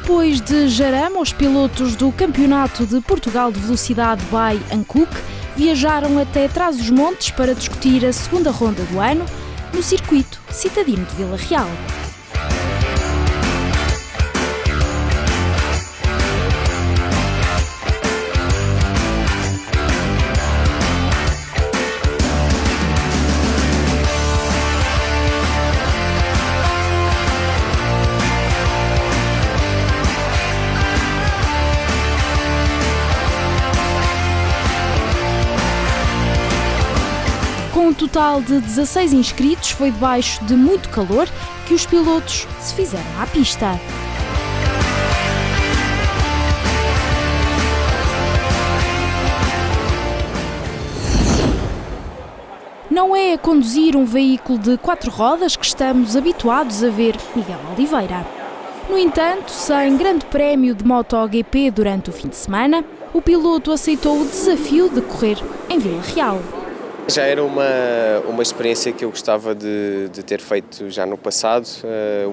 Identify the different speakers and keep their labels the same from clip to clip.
Speaker 1: Depois de Jarama, os pilotos do Campeonato de Portugal de Velocidade by Hankook viajaram até Trás-os-Montes para discutir a segunda ronda do ano no circuito citadino de Vila Real. Com um total de 16 inscritos, foi debaixo de muito calor que os pilotos se fizeram à pista. Não é a conduzir um veículo de 4 rodas que estamos habituados a ver Miguel Oliveira. No entanto, sem grande prémio de MotoGP durante o fim de semana, o piloto aceitou o desafio de correr em Vila Real.
Speaker 2: Já era uma experiência que eu gostava de ter feito já no passado.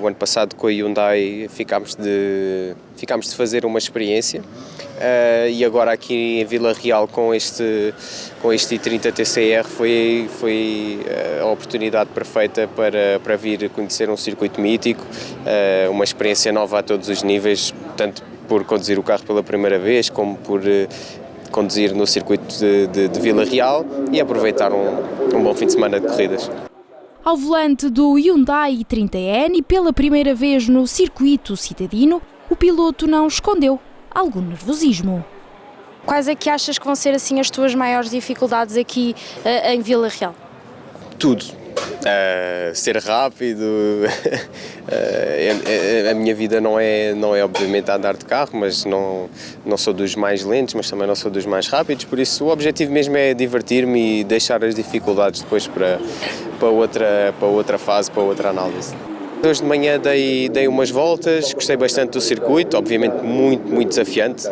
Speaker 2: O ano passado com a Hyundai ficámos de fazer uma experiência e agora aqui em Vila Real com este i30 TCR foi a oportunidade perfeita para vir conhecer um circuito mítico, uma experiência nova a todos os níveis, tanto por conduzir o carro pela primeira vez como por conduzir no circuito de Vila Real e aproveitar um bom fim de semana de corridas.
Speaker 1: Ao volante do Hyundai i30N e pela primeira vez no circuito citadino, o piloto não escondeu algum nervosismo.
Speaker 3: Quais é que achas que vão ser assim as tuas maiores dificuldades aqui em Vila Real?
Speaker 2: Tudo. Ser rápido, a minha vida não é obviamente a andar de carro, mas não sou dos mais lentos, mas também não sou dos mais rápidos, por isso o objetivo mesmo é divertir-me e deixar as dificuldades depois para outra fase, para outra análise. Hoje de manhã dei umas voltas, gostei bastante do circuito, obviamente muito desafiante,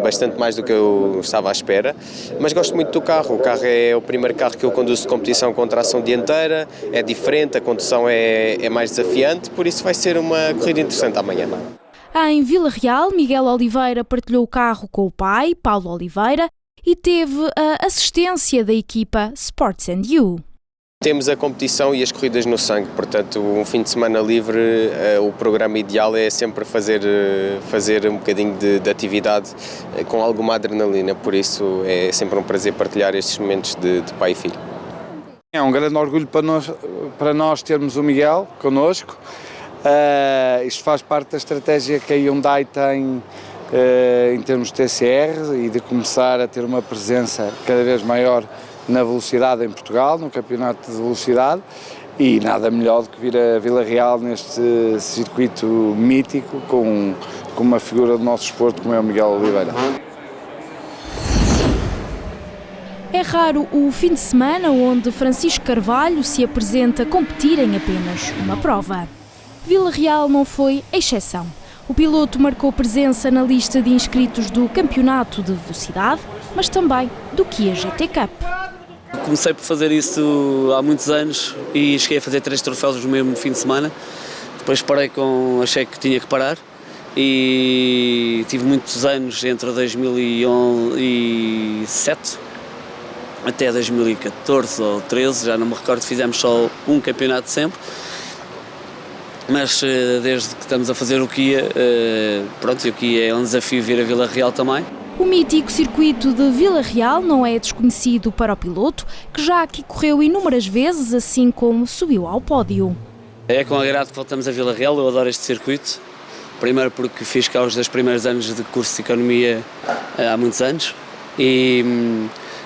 Speaker 2: bastante mais do que eu estava à espera, mas gosto muito do carro. O carro é o primeiro carro que eu conduzo de competição com tração dianteira, é diferente, a condução é mais desafiante, por isso vai ser uma corrida interessante amanhã.
Speaker 1: Em Vila Real, Miguel Oliveira partilhou o carro com o pai, Paulo Oliveira, e teve a assistência da equipa Sports & You.
Speaker 2: Temos a competição e as corridas no sangue, portanto um fim de semana livre, o programa ideal é sempre fazer um bocadinho de atividade com alguma adrenalina, por isso é sempre um prazer partilhar estes momentos de pai e filho.
Speaker 4: É um grande orgulho para nós termos o Miguel connosco. Isto faz parte da estratégia que a Hyundai tem em termos de TCR e de começar a ter uma presença cada vez maior na velocidade em Portugal, no campeonato de velocidade, e nada melhor do que vir a Vila Real neste circuito mítico com uma figura do nosso desporto como é o Miguel Oliveira.
Speaker 1: É raro o fim de semana onde Francisco Carvalho se apresenta a competir em apenas uma prova. Vila Real não foi exceção. O piloto marcou presença na lista de inscritos do Campeonato de Velocidade, mas também do Kia GT Cup.
Speaker 5: Comecei por fazer isso há muitos anos e cheguei a fazer 3 troféus no mesmo fim de semana. Depois achei que tinha que parar e tive muitos anos entre 2007 até 2014 ou 13, já não me recordo, fizemos só um campeonato sempre. Mas desde que estamos a fazer o Kia, o Kia é um desafio vir a Vila Real também.
Speaker 1: O mítico circuito de Vila Real não é desconhecido para o piloto, que já aqui correu inúmeras vezes, assim como subiu ao pódio.
Speaker 5: É com agrado que voltamos a Vila Real, eu adoro este circuito. Primeiro porque fiz cá os 2 primeiros anos de curso de Economia há muitos anos e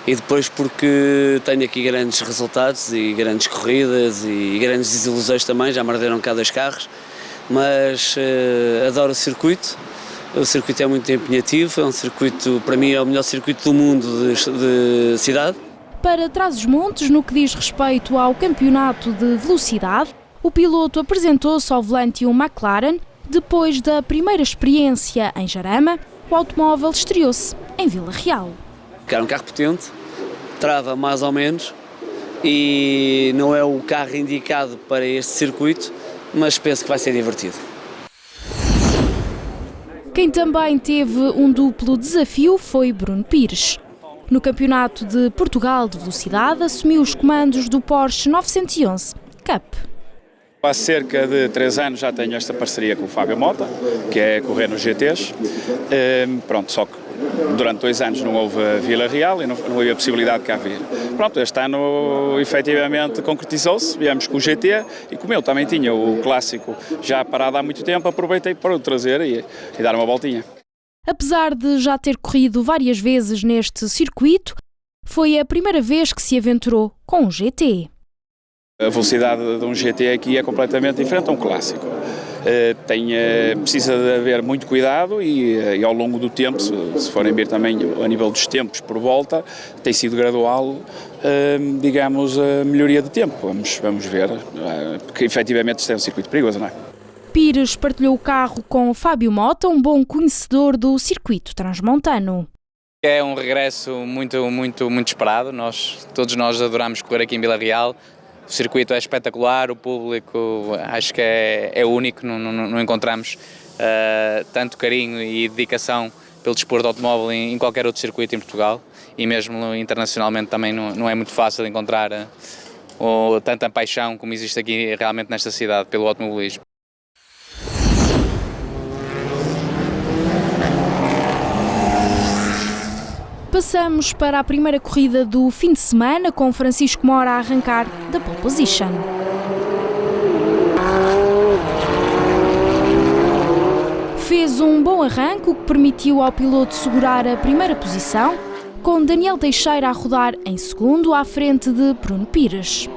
Speaker 5: depois porque tenho aqui grandes resultados e grandes corridas e grandes desilusões também, já me arderam cá 2 carros, mas adoro o circuito. O circuito é muito empenhativo, é um circuito, para mim é o melhor circuito do mundo de cidade.
Speaker 1: Para Trás-os-Montes, no que diz respeito ao campeonato de velocidade, o piloto apresentou-se ao volante de um McLaren. Depois da primeira experiência em Jarama, o automóvel estreou-se em Vila Real.
Speaker 5: É um carro potente, trava mais ou menos e não é o carro indicado para este circuito, mas penso que vai ser divertido.
Speaker 1: Quem também teve um duplo desafio foi Bruno Pires. No Campeonato de Portugal de Velocidade, assumiu os comandos do Porsche 911 Cup.
Speaker 6: Há cerca de 3 anos já tenho esta parceria com o Fábio Mota, que é correr nos GTs. Pronto, só que durante 2 anos não houve Vila Real e não havia possibilidade de cá vir. Pronto, este ano efetivamente concretizou-se, viemos com o GT e como eu também tinha o clássico já parado há muito tempo, aproveitei para o trazer e dar uma voltinha.
Speaker 1: Apesar de já ter corrido várias vezes neste circuito, foi a primeira vez que se aventurou com um GT.
Speaker 6: A velocidade de um GT aqui é completamente diferente a um clássico. Precisa de haver muito cuidado e ao longo do tempo, se forem ver também a nível dos tempos por volta, tem sido gradual, digamos, a melhoria de tempo. Vamos ver, porque efetivamente isto é um circuito perigoso, não é?
Speaker 1: Pires partilhou o carro com Fábio Mota, um bom conhecedor do circuito transmontano.
Speaker 7: É um regresso muito esperado. Todos nós adoramos correr aqui em Vila Real. O circuito é espetacular, o público acho que é único, não encontramos tanto carinho e dedicação pelo desporto automóvel em qualquer outro circuito em Portugal e mesmo internacionalmente também não é muito fácil encontrar tanta paixão como existe aqui realmente nesta cidade pelo automobilismo.
Speaker 1: Passamos para a primeira corrida do fim de semana, com Francisco Mora a arrancar da pole position. Fez um bom arranque, o que permitiu ao piloto segurar a primeira posição, com Daniel Teixeira a rodar em segundo, à frente de Bruno Pires.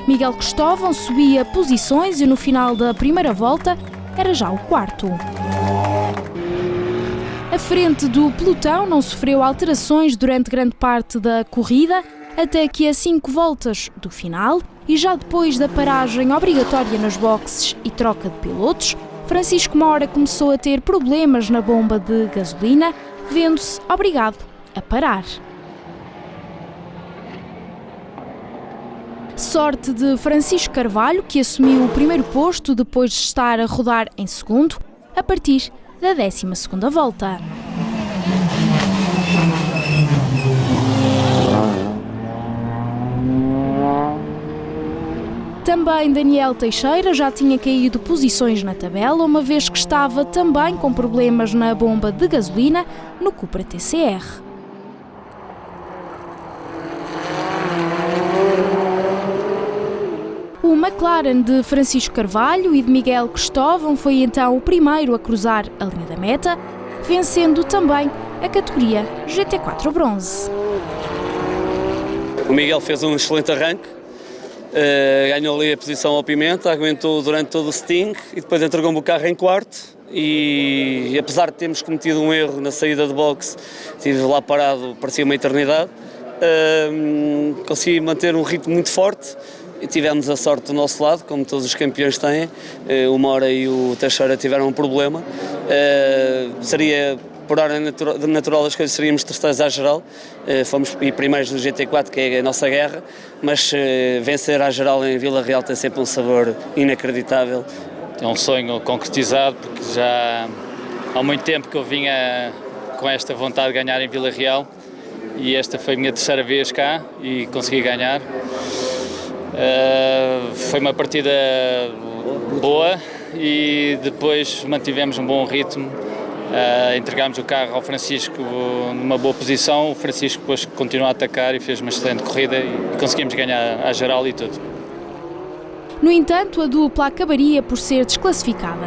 Speaker 1: Miguel Cristóvão subia posições e no final da primeira volta era já o quarto. A frente do pelotão não sofreu alterações durante grande parte da corrida, até que a 5 voltas do final, e já depois da paragem obrigatória nos boxes e troca de pilotos, Francisco Mora começou a ter problemas na bomba de gasolina, vendo-se obrigado a parar. Sorte de Francisco Carvalho, que assumiu o primeiro posto depois de estar a rodar em segundo, a partir da 12ª volta. Também Daniel Teixeira já tinha caído posições na tabela, uma vez que estava também com problemas na bomba de gasolina no Cupra TCR. O McLaren de Francisco Carvalho e de Miguel Cristóvão foi então o primeiro a cruzar a linha da meta, vencendo também a categoria GT4 Bronze.
Speaker 5: O Miguel fez um excelente arranque, ganhou ali a posição ao Pimenta, aguentou durante todo o sting e depois entregou-me o carro em quarto e apesar de termos cometido um erro na saída de boxe, estive lá parado, parecia uma eternidade, consegui manter um ritmo muito forte. E tivemos a sorte do nosso lado, como todos os campeões têm. O Mora e o Teixeira tiveram um problema. Seria, por ordem natural das coisas, seríamos terceiros à geral. Fomos primeiros no GT4, que é a nossa guerra, mas vencer à geral em Vila Real tem sempre um sabor inacreditável.
Speaker 8: É um sonho concretizado, porque já há muito tempo que eu vinha com esta vontade de ganhar em Vila Real e esta foi a minha terceira vez cá e consegui ganhar. Foi uma partida boa e depois mantivemos um bom ritmo, entregámos o carro ao Francisco numa boa posição, o Francisco depois continuou a atacar e fez uma excelente corrida e conseguimos ganhar a geral e tudo.
Speaker 1: No entanto, a dupla acabaria por ser desclassificada.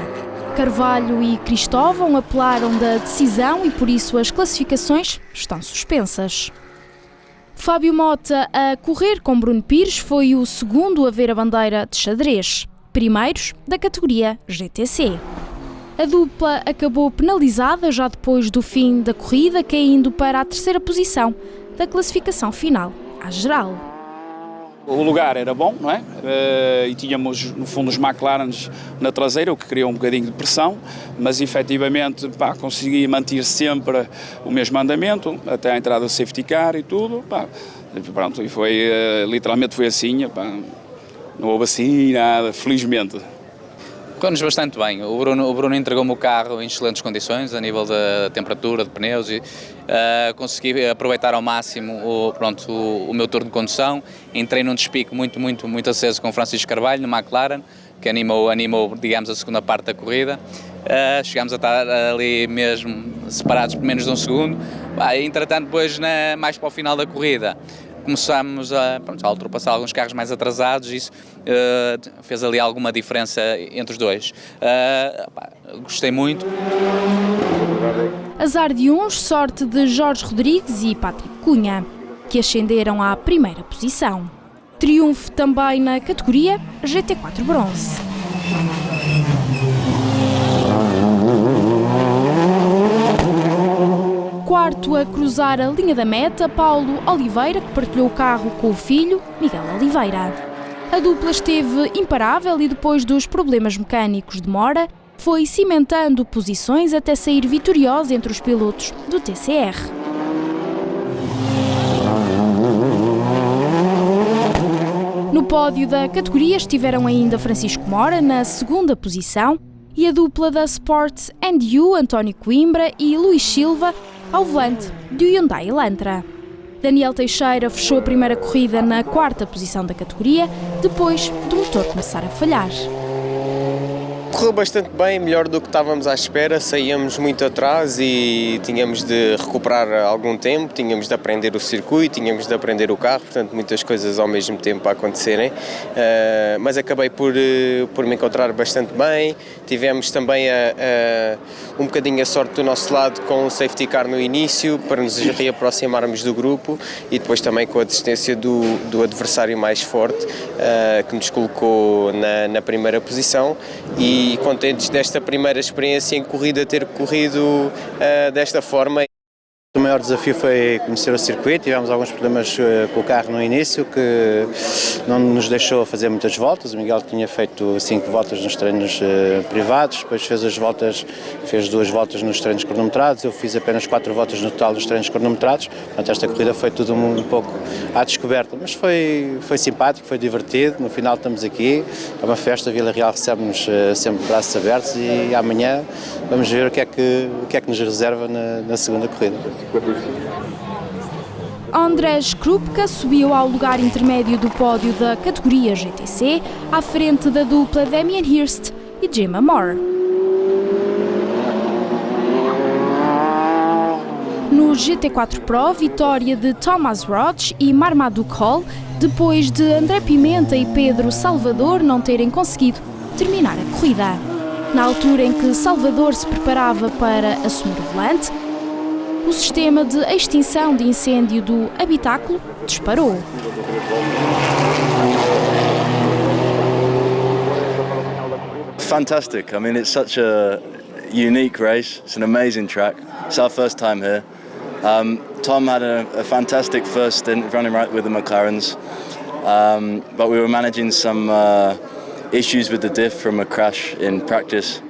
Speaker 1: Carvalho e Cristóvão apelaram da decisão e por isso as classificações estão suspensas. Fábio Mota, a correr com Bruno Pires, foi o segundo a ver a bandeira de xadrez, primeiros da categoria GTC. A dupla acabou penalizada já depois do fim da corrida, caindo para a 3ª posição da classificação final à geral.
Speaker 6: O lugar era bom, não é? E tínhamos, no fundo, os McLarens na traseira, o que criou um bocadinho de pressão, mas efetivamente consegui manter sempre o mesmo andamento, até a entrada do safety car e tudo. Pronto, e foi, literalmente foi assim, não houve assim nada, felizmente.
Speaker 7: Correu-nos bastante bem. O Bruno entregou-me o carro em excelentes condições, a nível da temperatura, de pneus, e consegui aproveitar ao máximo o meu turno de condução. Entrei num despique muito aceso com o Francisco Carvalho, no McLaren, que animou, digamos, a segunda parte da corrida. Chegámos a estar ali mesmo separados por menos de um segundo. Entretanto, depois, mais para o final da corrida, começámos a ultrapassar alguns carros mais atrasados, isso fez ali alguma diferença entre os dois. Gostei muito.
Speaker 1: Azar de uns, sorte de Jorge Rodrigues e Patrick Cunha, que ascenderam à primeira posição. Triunfo também na categoria GT4 Bronze. Quarto a cruzar a linha da meta, Paulo Oliveira, que partilhou o carro com o filho, Miguel Oliveira. A dupla esteve imparável e depois dos problemas mecânicos de demora, foi cimentando posições até sair vitoriosa entre os pilotos do TCR. No pódio da categoria estiveram ainda Francisco Mora na segunda posição e a dupla da Sport & U, António Coimbra e Luís Silva, ao volante do Hyundai Elantra. Daniel Teixeira fechou a primeira corrida na quarta posição da categoria, depois do motor começar a falhar.
Speaker 2: Correu bastante bem, melhor do que estávamos à espera, saíamos muito atrás e tínhamos de recuperar algum tempo, tínhamos de aprender o circuito, tínhamos de aprender o carro, portanto muitas coisas ao mesmo tempo a acontecerem, mas acabei por me encontrar bastante bem. Tivemos também um bocadinho a sorte do nosso lado com o safety car no início, para nos reaproximarmos do grupo, e depois também com a desistência do adversário mais forte, que nos colocou na primeira posição, e contentes desta primeira experiência em corrida, ter corrido desta forma.
Speaker 9: O maior desafio foi conhecer o circuito. Tivemos alguns problemas com o carro no início, que não nos deixou fazer muitas voltas. O Miguel tinha feito 5 voltas nos treinos privados, depois fez 2 voltas nos treinos cronometrados, eu fiz apenas 4 voltas no total nos treinos cronometrados. Portanto, esta corrida foi tudo um pouco à descoberta, mas foi simpático, foi divertido. No final estamos aqui, é uma festa, Vila Real recebe-nos sempre de braços abertos, e amanhã vamos ver o que é que nos reserva na segunda corrida.
Speaker 1: Andrzej Krupka subiu ao lugar intermédio do pódio da categoria GTC, à frente da dupla Damien Hirst e Gemma Moore. No GT4 Pro, vitória de Thomas Roach e Marmaduke Hall, depois de André Pimenta e Pedro Salvador não terem conseguido terminar a corrida. Na altura em que Salvador se preparava para assumir o volante, o sistema de extinção de incêndio do habitáculo disparou.
Speaker 10: Fantastic. I mean, it's such a unique race. It's an amazing track. It's our first time here. Tom had a fantastic first stint running right with the McLarens, but we were managing some issues with the diff from a crash in practice.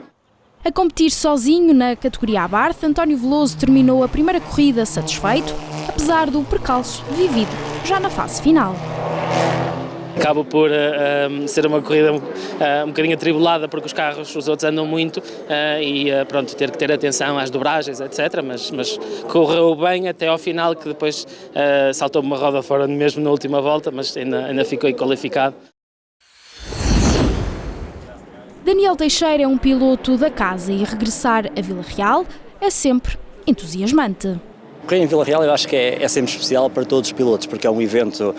Speaker 1: A competir sozinho na categoria Abarth, António Veloso terminou a primeira corrida satisfeito, apesar do percalço vivido já na fase final.
Speaker 11: Acaba por ser uma corrida um bocadinho atribulada, porque os outros andam muito e pronto, ter que ter atenção às dobragens, etc. Mas correu bem até ao final, que depois saltou uma roda fora mesmo na última volta, mas ainda ficou qualificado.
Speaker 1: Daniel Teixeira é um piloto da casa e regressar a Vila Real é sempre entusiasmante.
Speaker 12: Correr em Vila Real eu acho que é sempre especial para todos os pilotos, porque é um evento,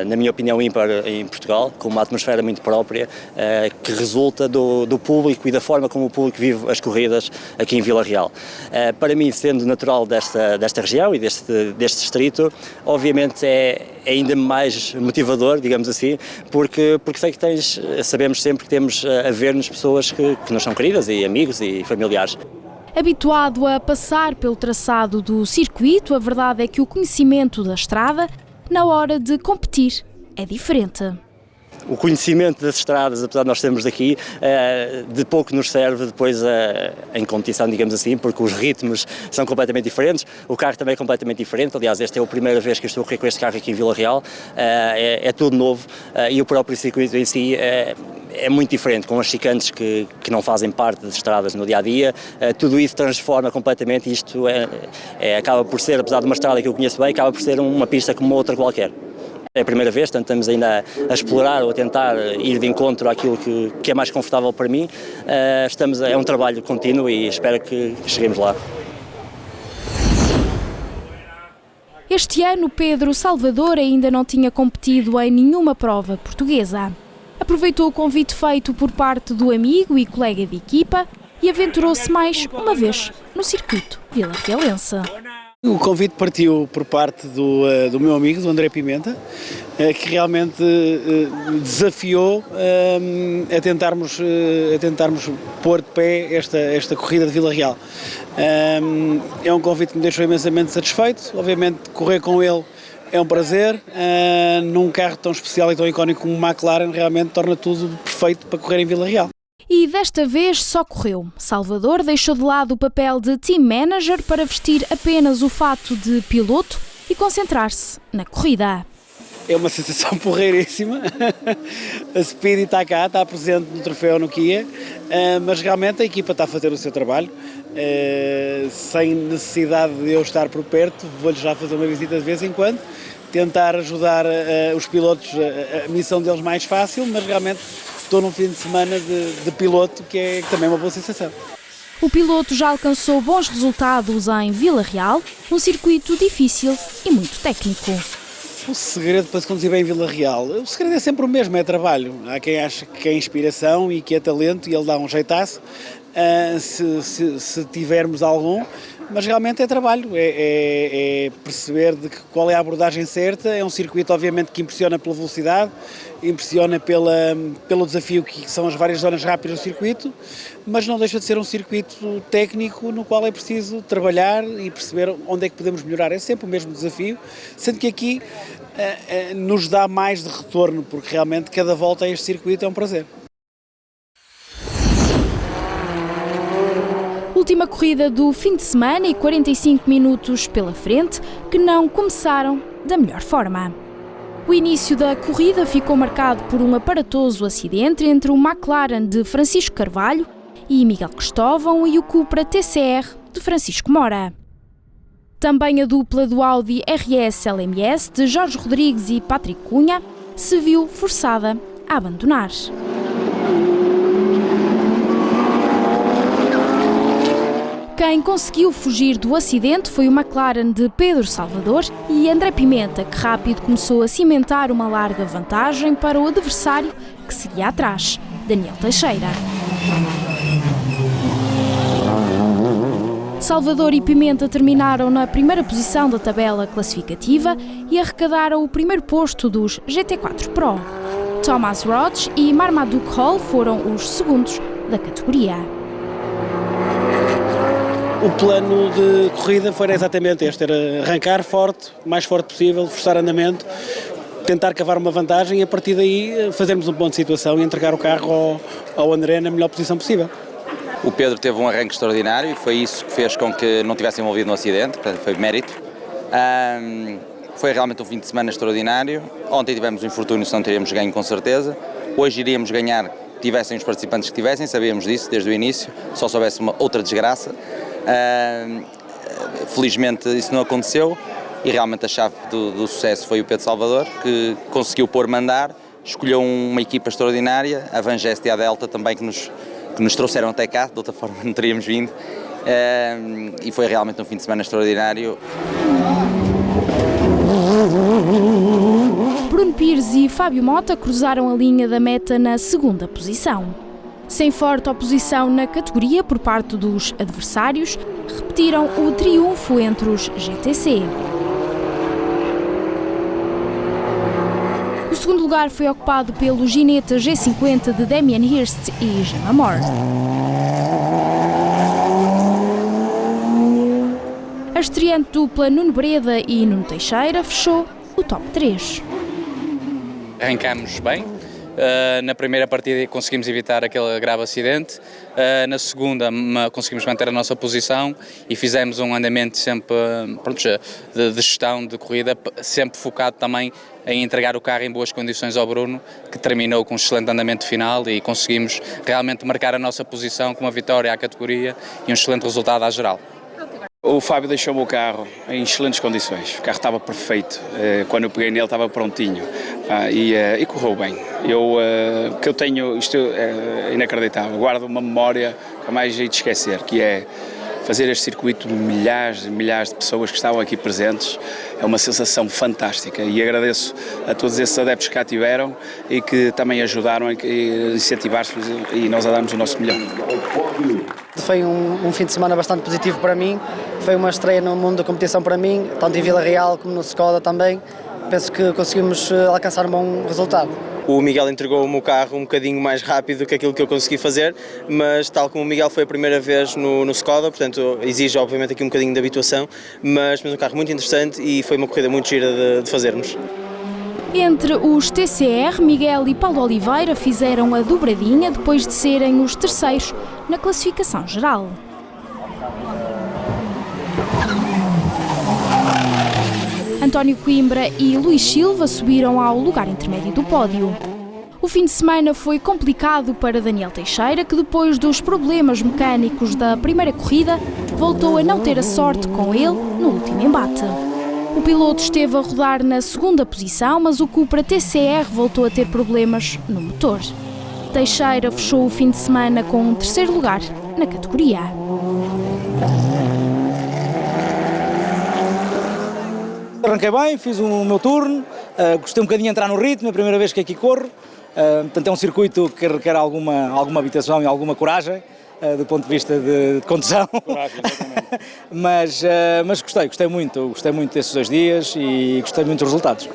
Speaker 12: na minha opinião, ímpar em Portugal, com uma atmosfera muito própria, que resulta do público e da forma como o público vive as corridas aqui em Vila Real. Para mim, sendo natural desta região e deste distrito, obviamente é ainda mais motivador, digamos assim, porque sei que sabemos sempre que temos a ver-nos pessoas que nos são queridas, e amigos e familiares.
Speaker 1: Habituado a passar pelo traçado do circuito, a verdade é que o conhecimento da estrada, na hora de competir, é diferente.
Speaker 12: o conhecimento das estradas, apesar de nós sermos daqui, de pouco nos serve depois em competição, digamos assim, porque os ritmos são completamente diferentes, o carro também é completamente diferente. Aliás, esta é a primeira vez que eu estou a correr com este carro aqui em Vila Real, é tudo novo, e o próprio circuito em si é muito diferente, com as chicanes que não fazem parte das estradas no dia-a-dia, tudo isso transforma completamente. Isto acaba por ser, apesar de uma estrada que eu conheço bem, acaba por ser uma pista como outra qualquer. É a primeira vez, portanto estamos ainda a explorar ou a tentar ir de encontro àquilo que é mais confortável para mim. É um trabalho contínuo e espero que cheguemos lá.
Speaker 1: Este ano, Pedro Salvador ainda não tinha competido em nenhuma prova portuguesa. Aproveitou o convite feito por parte do amigo e colega de equipa e aventurou-se mais uma vez no circuito vilarrealense.
Speaker 13: O convite partiu por parte do meu amigo, do André Pimenta, que realmente desafiou a tentarmos pôr de pé esta corrida de Vila Real. É um convite que me deixou imensamente satisfeito. Obviamente, correr com ele é um prazer. Num carro tão especial e tão icónico como o McLaren, realmente torna tudo perfeito para correr em Vila Real.
Speaker 1: E desta vez só correu. Salvador deixou de lado o papel de team manager para vestir apenas o fato de piloto e concentrar-se na corrida.
Speaker 13: É uma sensação porreiríssima. A Speedy está cá, está presente no troféu no Kia, mas realmente a equipa está a fazer o seu trabalho. Sem necessidade de eu estar por perto, vou-lhes já fazer uma visita de vez em quando, tentar ajudar os pilotos, a missão deles mais fácil, mas realmente estou num fim de semana de piloto, que é também uma boa sensação.
Speaker 1: O piloto já alcançou bons resultados em Vila Real, um circuito difícil e muito técnico.
Speaker 13: O segredo para se conduzir bem em Vila Real, o segredo é sempre o mesmo, é trabalho. Há quem acha que é inspiração e que é talento e ele dá um jeitaço, se tivermos algum, mas realmente é trabalho, é perceber qual é a abordagem certa. É um circuito obviamente que impressiona pela velocidade, impressiona pelo desafio que são as várias zonas rápidas do circuito, mas não deixa de ser um circuito técnico no qual é preciso trabalhar e perceber onde é que podemos melhorar. É sempre o mesmo desafio, sendo que aqui nos dá mais de retorno, porque realmente cada volta a este circuito é um prazer.
Speaker 1: Última corrida do fim de semana e 45 minutos pela frente que não começaram da melhor forma. O início da corrida ficou marcado por um aparatoso acidente entre o McLaren de Francisco Carvalho e Miguel Cristóvão e o Cupra TCR de Francisco Mora. Também a dupla do Audi RS LMS de Jorge Rodrigues e Patrick Cunha se viu forçada a abandonar. Quem conseguiu fugir do acidente foi o McLaren de Pedro Salvador e André Pimenta, que rápido começou a cimentar uma larga vantagem para o adversário que seguia atrás, Daniel Teixeira. Salvador e Pimenta terminaram na primeira posição da tabela classificativa e arrecadaram o primeiro posto dos GT4 Pro. Thomas Rodge e Marmaduke Hall foram os segundos da categoria.
Speaker 13: O plano de corrida foi exatamente este, era arrancar forte, o mais forte possível, forçar andamento, tentar cavar uma vantagem e a partir daí fazermos um ponto de situação e entregar o carro ao André na melhor posição possível.
Speaker 14: O Pedro teve um arranque extraordinário e foi isso que fez com que não tivesse envolvido no acidente, portanto foi mérito. Foi realmente um fim de semana extraordinário. Ontem tivemos um infortúnio, se não teríamos ganho com certeza. Hoje iríamos ganhar, tivessem os participantes que tivessem, sabíamos disso desde o início, só se houvesse uma outra desgraça. Felizmente isso não aconteceu e realmente a chave do sucesso foi o Pedro Salvador, que conseguiu pôr-me a andar, escolheu uma equipa extraordinária, a Vangest e a Delta também que nos trouxeram até cá, de outra forma não teríamos vindo, e foi realmente um fim de semana extraordinário.
Speaker 1: Bruno Pires e Fábio Mota cruzaram a linha da meta na segunda posição. Sem forte oposição na categoria por parte dos adversários, repetiram o triunfo entre os GTC. O segundo lugar foi ocupado pelo Gineta G50 de Damien Hirst e Gemma Moore. A estreante dupla Nuno Breda e Nuno Teixeira fechou o top 3.
Speaker 7: Arrancámos bem, Na primeira partida conseguimos evitar aquele grave acidente, na segunda conseguimos manter a nossa posição e fizemos um andamento sempre de gestão de corrida, sempre focado também em entregar o carro em boas condições ao Bruno, que terminou com um excelente andamento final e conseguimos realmente marcar a nossa posição com uma vitória à categoria e um excelente resultado à geral.
Speaker 6: O Fábio deixou-me o carro em excelentes condições, o carro estava perfeito, quando eu peguei nele estava prontinho e correu bem. O que eu tenho, isto é inacreditável, guardo uma memória que jamais hei de esquecer, que é fazer este circuito de milhares e milhares de pessoas que estavam aqui presentes. É uma sensação fantástica e agradeço a todos esses adeptos que cá tiveram e que também ajudaram a incentivar-se e nós a darmos o nosso melhor.
Speaker 15: Foi um fim de semana bastante positivo para mim, foi uma estreia no mundo da competição para mim, tanto em Vila Real como no Skoda também. Penso que conseguimos alcançar um bom resultado.
Speaker 16: O Miguel entregou-me o carro um bocadinho mais rápido do que aquilo que eu consegui fazer, mas tal como o Miguel foi a primeira vez no Skoda, portanto exige obviamente aqui um bocadinho de habituação, mas um carro muito interessante e foi uma corrida muito gira de fazermos.
Speaker 1: Entre os TCR, Miguel e Paulo Oliveira fizeram a dobradinha depois de serem os terceiros na classificação geral. António Coimbra e Luís Silva subiram ao lugar intermédio do pódio. O fim de semana foi complicado para Daniel Teixeira, que depois dos problemas mecânicos da primeira corrida, voltou a não ter a sorte com ele no último embate. O piloto esteve a rodar na segunda posição, mas o Cupra TCR voltou a ter problemas no motor. Teixeira fechou o fim de semana com um terceiro lugar na categoria.
Speaker 17: Arranquei bem, fiz o meu turno, gostei um bocadinho de entrar no ritmo, é a primeira vez que aqui corro, portanto é um circuito que requer alguma habitação e alguma coragem, do ponto de vista de condução. Coragem, mas gostei muito desses 2 dias e gostei muito dos resultados.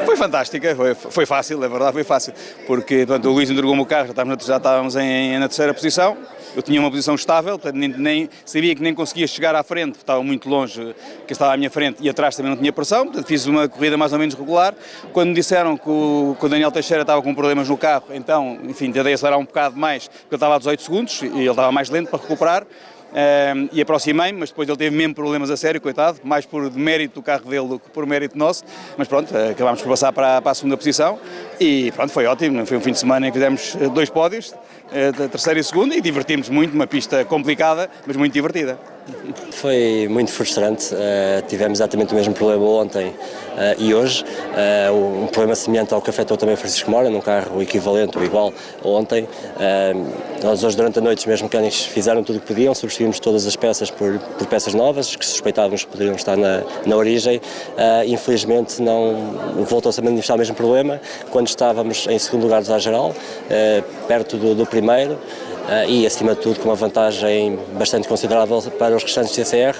Speaker 18: Foi fantástica, foi fácil, é verdade, foi fácil, porque portanto, o Luís entregou-me o carro, já estávamos na terceira posição, eu tinha uma posição estável, portanto, nem sabia que nem conseguia chegar à frente, estava muito longe, que estava à minha frente e atrás também não tinha pressão, portanto fiz uma corrida mais ou menos regular. Quando me disseram que o Daniel Teixeira estava com problemas no carro, então, enfim, tentei acelerar um bocado mais, porque ele estava a 18 segundos e ele estava mais lento para recuperar. E aproximei-me, mas depois ele teve mesmo problemas a sério, coitado, mais por mérito do carro dele do que por mérito nosso, mas pronto, acabámos por passar para a segunda posição e pronto, foi ótimo, foi um fim de semana em que fizemos 2 pódios, terceiro e segundo, e divertimos muito, uma pista complicada, mas muito divertida.
Speaker 12: Foi muito frustrante, tivemos exatamente o mesmo problema ontem e hoje, um problema semelhante ao que afetou também o Francisco Moura, num carro equivalente ou igual a ontem. Nós hoje durante a noite os meus mecânicos fizeram tudo o que podiam, substituímos todas as peças por peças novas, que suspeitávamos que poderiam estar na origem. Infelizmente não voltou-se a manifestar o mesmo problema, quando estávamos em segundo lugar à geral, perto do primeiro, e acima de tudo com uma vantagem bastante considerável para os restantes TCR.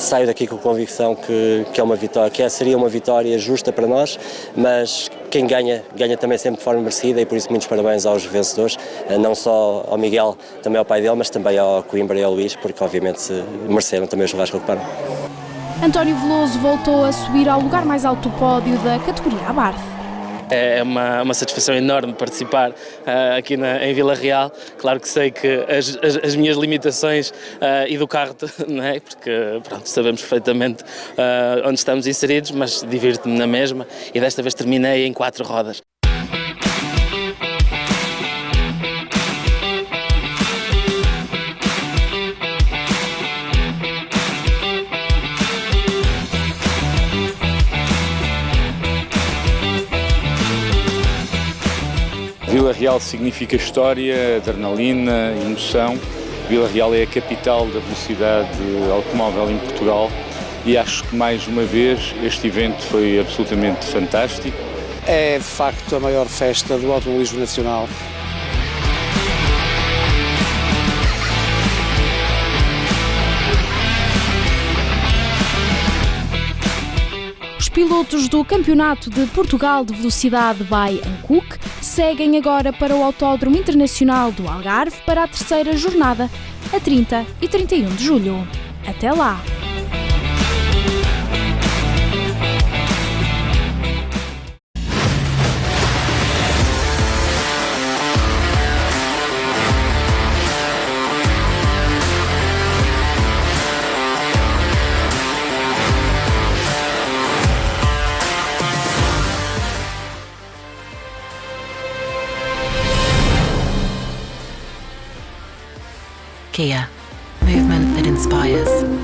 Speaker 12: Saio daqui com a convicção que é uma vitória, seria uma vitória justa para nós, mas quem ganha também sempre de forma merecida, e por isso muitos parabéns aos vencedores, não só ao Miguel, também ao pai dele, mas também ao Coimbra e ao Luís, porque obviamente mereceram também os lugares que ocuparam.
Speaker 1: António Veloso voltou a subir ao lugar mais alto do pódio da categoria Abarth.
Speaker 11: É uma satisfação enorme participar aqui em Vila Real. Claro que sei que as minhas limitações e do carro, não é? Porque pronto, sabemos perfeitamente onde estamos inseridos, mas divirto-me na mesma e desta vez terminei em 4 rodas.
Speaker 19: Vila Real significa história, adrenalina, emoção. Vila Real é a capital da velocidade automóvel em Portugal e acho que mais uma vez este evento foi absolutamente fantástico.
Speaker 13: É de facto a maior festa do automobilismo nacional.
Speaker 1: Os pilotos do Campeonato de Portugal de Velocidade by Ancook seguem agora para o Autódromo Internacional do Algarve para a terceira jornada, a 30 e 31 de julho. Até lá!
Speaker 20: Kia. Movement that inspires.